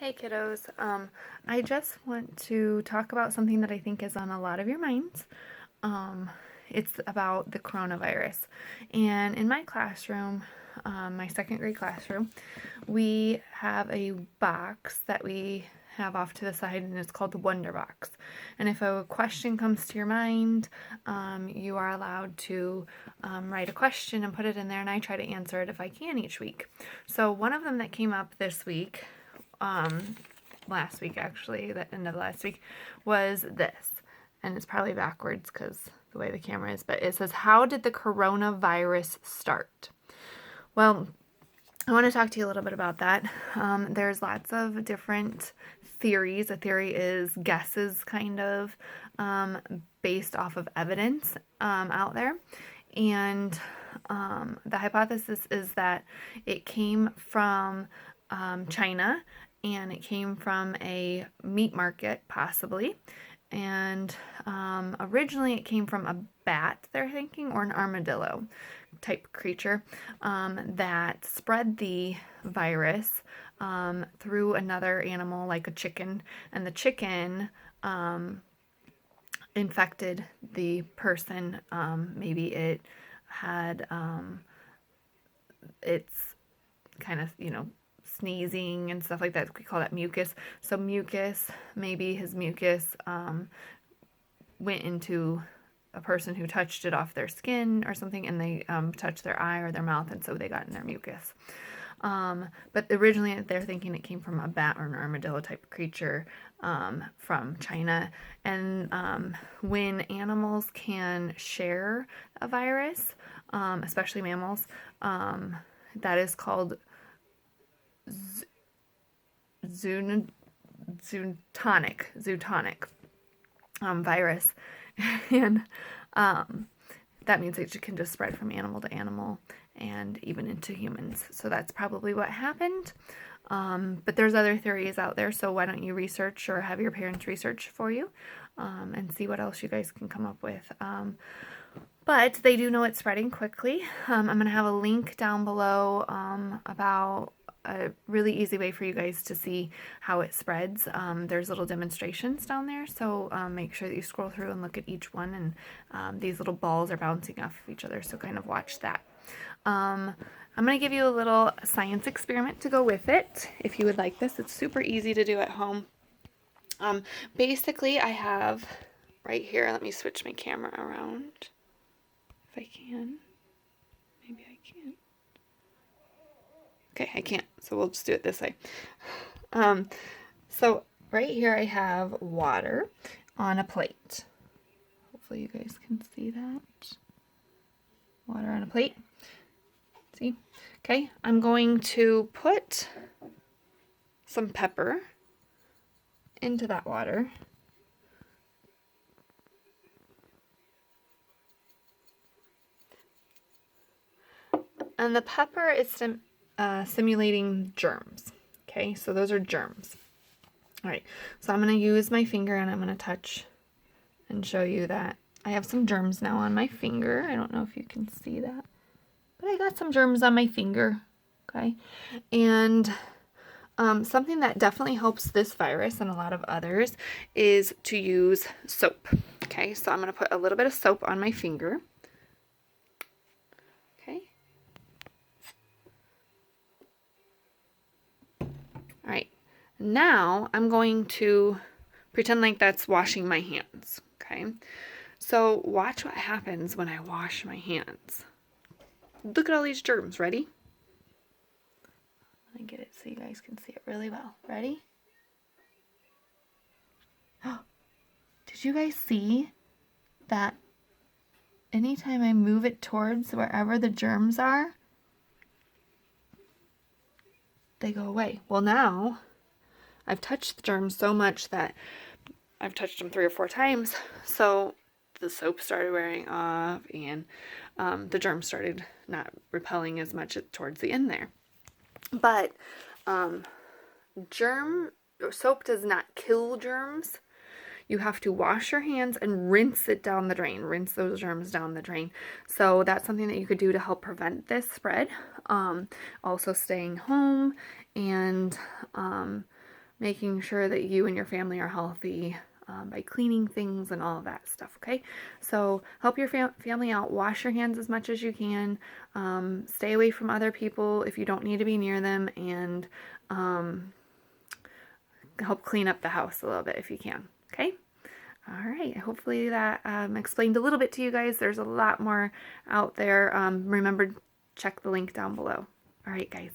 Hey kiddos, I just want to talk about something that I think is on a lot of your minds. Um, it's about the coronavirus. And in my classroom, my second grade classroom, we have a box that we have off to the side, and it's called the Wonder Box. And if a question comes to your mind, you are allowed to write a question and put it in there, and I try to answer it if I can each week. So one of them that came up this week, last week actually, the end of last week, was this. And it's probably backwards because the way the camera is, but it says, how did the coronavirus start? Well, I want to talk to you a little bit about that. There's lots of different theories. A theory is guesses, kind of, based off of evidence out there. And the hypothesis is that it came from China, and it came from a meat market, possibly. And originally it came from a bat, they're thinking, or an armadillo type creature that spread the virus through another animal like a chicken, and the chicken infected the person. Maybe it had its kind of, sneezing and stuff like that. We call that mucus. So mucus, maybe his mucus went into a person who touched it off their skin or something, and they touched their eye or their mouth, and so they got in their mucus. But originally they're thinking it came from a bat or an armadillo type creature from China. And when animals can share a virus, especially mammals, that is called zoonotonic virus. And that means it can just spread from animal to animal and even into humans. So that's probably what happened. But there's other theories out there, so why don't you research or have your parents research for you and see what else you guys can come up with. But they do know it's spreading quickly. I'm going to have a link down below about a really easy way for you guys to see how it spreads. There's little demonstrations down there, so make sure that you scroll through and look at each one, and these little balls are bouncing off of each other, so kind of watch that. I'm going to give you a little science experiment to go with it, if you would like this. It's super easy to do at home. Basically, I have right here, let me switch my camera around if I can. Maybe I can't. Okay, I can't, so we'll just do it this way. So right here I have water on a plate. Hopefully you guys can see that. Water on a plate. See? Okay, I'm going to put some pepper into that water. And the pepper is simulating germs. Okay, so those are germs. All right, so I'm going to use my finger and I'm going to touch and show you that I have some germs now on my finger. I don't know if you can see that, but I got some germs on my finger. Okay, and something that definitely helps this virus and a lot of others is to use soap. Okay, so I'm going to put a little bit of soap on my finger. Okay. All right. Now I'm going to pretend like that's washing my hands. Okay. So watch what happens when I wash my hands. Look at all these germs. Ready? Let me get it so you guys can see it really well. Ready? Did you guys see that anytime I move it towards wherever the germs are, they go away? Well, now I've touched the germs so much that I've touched them 3 or 4 times, so the soap started wearing off, and the germs started not repelling as much towards the end there. But soap does not kill germs. You have to wash your hands and rinse it down the drain. Rinse those germs down the drain. So that's something that you could do to help prevent this spread. Also staying home and making sure that you and your family are healthy by cleaning things and all of that stuff, okay? So help your family out. Wash your hands as much as you can. Stay away from other people if you don't need to be near them, and help clean up the house a little bit if you can, okay? All right, hopefully that explained a little bit to you guys. There's a lot more out there. Remember, check the link down below. All right, guys.